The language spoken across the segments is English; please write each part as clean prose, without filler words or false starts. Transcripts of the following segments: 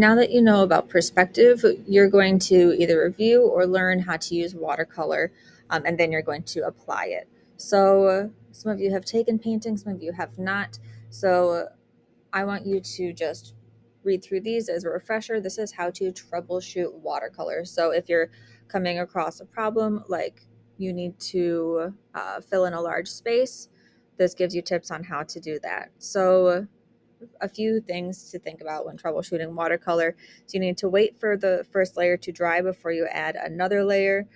Now that you know about perspective, you're going to either review or learn how to use watercolor, and then you're going to apply it. So, some of you have taken painting, some of you have not. So, I want you to just read through these as a refresher. This is how to troubleshoot watercolor. So, if you're coming across a problem like you need to fill in a large space, this gives you tips on how to do that. So, a few things to think about when troubleshooting watercolor. So you need to wait for the first layer to dry before you add another layer.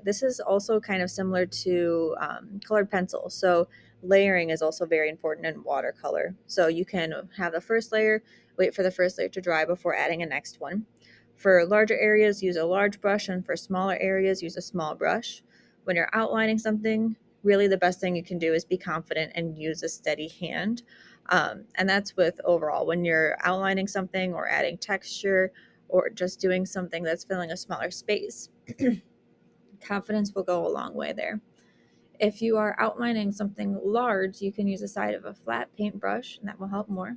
This is also kind of similar to colored pencil. So layering is also very important in watercolor. So you can have the first layer, wait for the first layer to dry before adding a next one. For larger areas, use a large brush, and for smaller areas, use a small brush. When you're outlining something, really the best thing you can do is be confident and use a steady hand. And that's with overall when you're outlining something or adding texture or just doing something that's filling a smaller space. Confidence will go a long way there. If you are outlining something large, you can use the side of a flat paintbrush, and that will help more.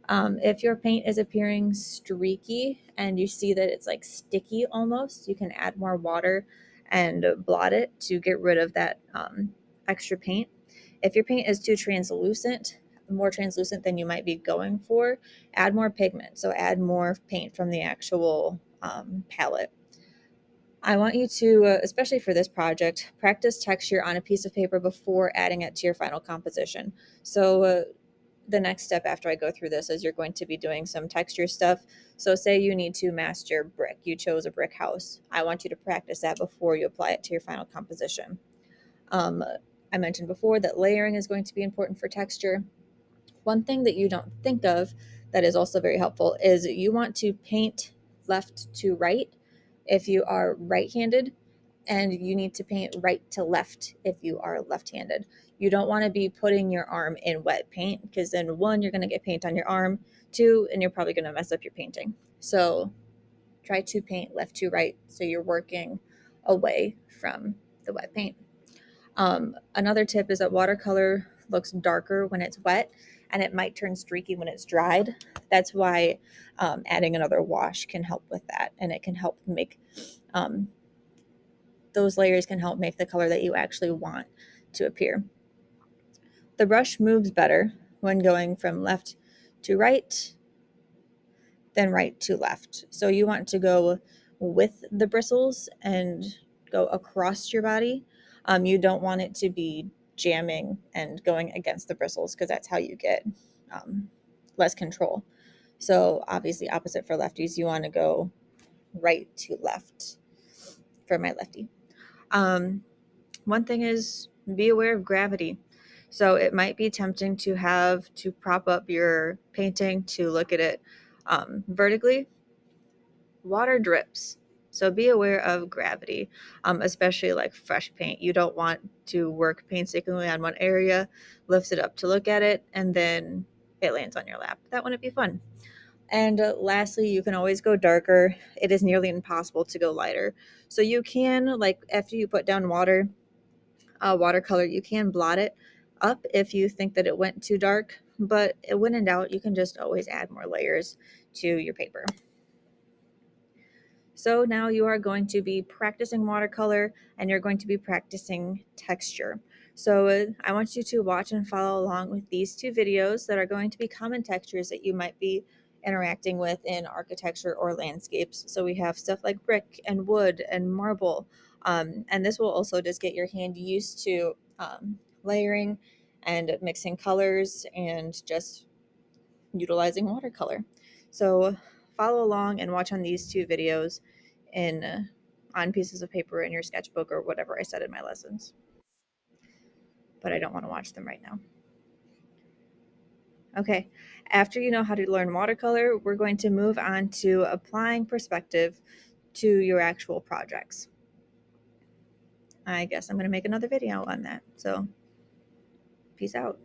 If your paint is appearing streaky and you see that it's like sticky almost, you can add more water and blot it to get rid of that extra paint. If your paint is too translucent, more translucent than you might be going for, add more pigment. So add more paint from the actual palette. I want you to, especially for this project, practice texture on a piece of paper before adding it to your final composition. So the next step after I go through this is you're going to be doing some texture stuff. So say you need to mask your brick. You chose a brick house. I want you to practice that before you apply it to your final composition. Um, I mentioned before that layering is going to be important for texture. One thing that you don't think of that is also very helpful is you want to paint left to right if you are right-handed, and you need to paint right to left if you are left-handed. You don't want to be putting your arm in wet paint because then one, you're going to get paint on your arm, two, and you're probably going to mess up your painting. So try to paint left to right so you're working away from the wet paint. Another tip is that watercolor looks darker when it's wet and it might turn streaky when it's dried. That's why adding another wash can help with that, and it can help make um, those layers can help make the color that you actually want to appear. The brush moves better when going from left to right than right to left. So you want to go with the bristles and go across your body. You don't want it to be jamming and going against the bristles because that's how you get less control. So obviously opposite for lefties, you want to go right to left for my lefty. One thing is be aware of gravity. So it might be tempting to have to prop up your painting to look at it vertically. Water drips. So be aware of gravity, especially like fresh paint. You don't want to work painstakingly on one area, lift it up to look at it, and then it lands on your lap. That wouldn't be fun. And lastly, you can always go darker. It is nearly impossible to go lighter. So you can, like after you put down watercolor, you can blot it up if you think that it went too dark. But when in doubt, you can just always add more layers to your paper. So now you are going to be practicing watercolor and you're going to be practicing texture. So I want you to watch and follow along with these two videos that are going to be common textures that you might be interacting with in architecture or landscapes. So we have stuff like brick and wood and marble. And this will also just get your hand used to layering and mixing colors and just utilizing watercolor. So follow along and watch on these two videos in on pieces of paper in your sketchbook or whatever I said in my lessons. But I don't want to watch them right now. Okay, after you know how to learn watercolor, we're going to move on to applying perspective to your actual projects. I guess I'm going to make another video on that. So peace out.